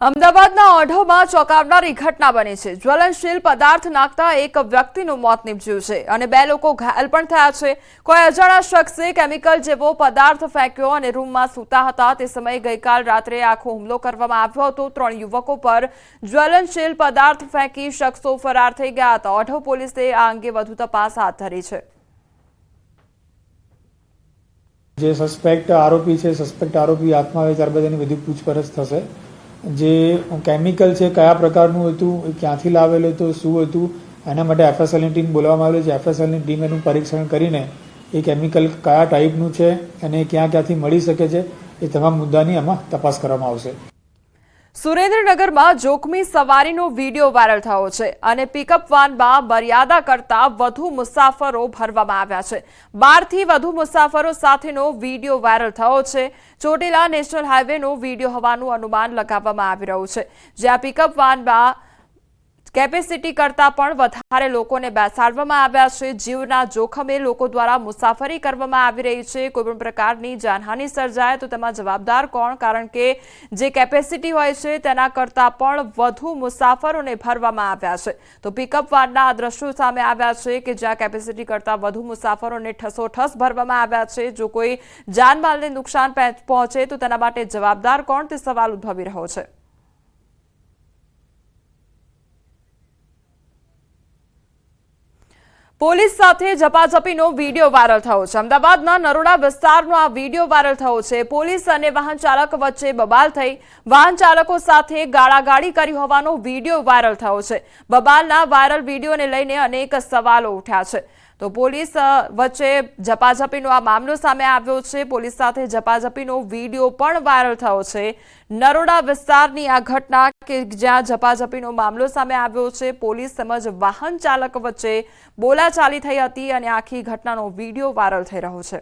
અમદાવાદના ઓઢવમાં ચોંકાવનારી ઘટના બની છે। જ્વલનશીલ પદાર્થ નાખતા એક વ્યક્તિનું મોત નીપજ્યું છે અને બે લોકો ઘાયલ પણ થયા છે। કોઈ અજાણ્યા શખ્સે કેમિકલ જેવો પદાર્થ ફેંક્યો અને રૂમમાં સૂતા હતા તે સમયે ગઈકાલ રાત્રે આખો હુમલો કરવામાં આવ્યો હતો। 3 યુવકો પર જ્વલનશીલ પદાર્થ ફેંકી શખ્સો ફરાર થઈ ગયા હતા। ઓઢવ પોલીસે આ અંગે વધુ તપાસ હાથ ધરી છે। જે સસ્પેક્ટ આરોપી છે સસ્પેક્ટ આરોપી હાથમાં આવે ત્યારબાદ એની વધુ પૂછપરછ થશે। જે કેમિકલ છે કયા પ્રકારનું હતું, ક્યાંથી લાવેલું હતું, શું હતું, એના માટે એફએસએલની ટીમ બોલાવવામાં આવેલી છે। એફએસએલની ટીમ એનું પરીક્ષણ કરીને એ કેમિકલ કયા ટાઈપનું છે અને ક્યાંથી મળી શકે છે એ તમામ મુદ્દાની આમાં તપાસ કરવામાં આવશે। સુરેન્દ્રનગરમાં જોખમી સવારીનો વિડીયો વાયરલ થયો છે અને પિકઅપ વાનમાં મર્યાદા કરતા વધુ મુસાફરો ભરવામાં આવ્યા છે। 12 થી વધુ મુસાફરો સાથેનો વિડીયો વાયરલ થયો છે। ચોટીલા નેશનલ હાઈવેનો વિડીયો હોવાનું અનુમાન લગાવવામાં આવી રહ્યું છે, જ્યાં પિકઅપ વાનમાં કેપેસિટી કરતા પણ વધારે લોકોને બેસાડવામાં આવ્યા છે। જીવના જોખમે લોકો દ્વારા મુસાફરી કરવામાં આવી રહી છે। કોઈપણ પ્રકારની જાનહાનિ સર્જાય તો તેમાં જવાબદાર કોણ? કારણ કે જે કેપેસિટી હોય છે તેના કરતા પણ વધુ મુસાફરોને ભરવામાં આવ્યા છે। તો પિકઅપ વાનના દ્રશ્યો સામે આવ્યા છે કે જ્યાં કેપેસિટી કરતા વધુ મુસાફરોને ઠસોઠસ ભરવામાં આવ્યા છે। જો કોઈ જાનમાલને નુકસાન પહોંચે તો તેના માટે જવાબદાર કોણ તે સવાલ ઉદ્ભવી રહ્યો છે। પોલીસ સાથે ઝપાઝપીનો વિડીયો વાયરલ થયો છે। અમદાવાદના નરોડા વિસ્તારનો આ વિડીયો વાયરલ થયો છે। પોલીસ અને વાહન ચાલક વચ્ચે બબાલ થઈ વાહન ચાલકો સાથે ગાળાગાળી કરી હોવાનો વિડીયો વાયરલ થયો છે। બબાલના વાયરલ વિડીયોને લઈને અનેક સવાલો ઉઠ્યા છે। તો પોલીસ વચ્ચે ઝપાઝપીનો આ મામલો સામે આવ્યો છે। પોલીસ સાથે ઝપાઝપીનો વિડીયો પણ વાયરલ થયો છે। નરોડા વિસ્તારની આ ઘટના કે જ્યાં ઝપાઝપીનો મામલો સામે આવ્યો છે। પોલીસ તેમજ વાહન ચાલક વચ્ચે બોલાચાલી થઈ હતી અને આખી ઘટનાનો વિડીયો વાયરલ થઈ રહ્યો છે।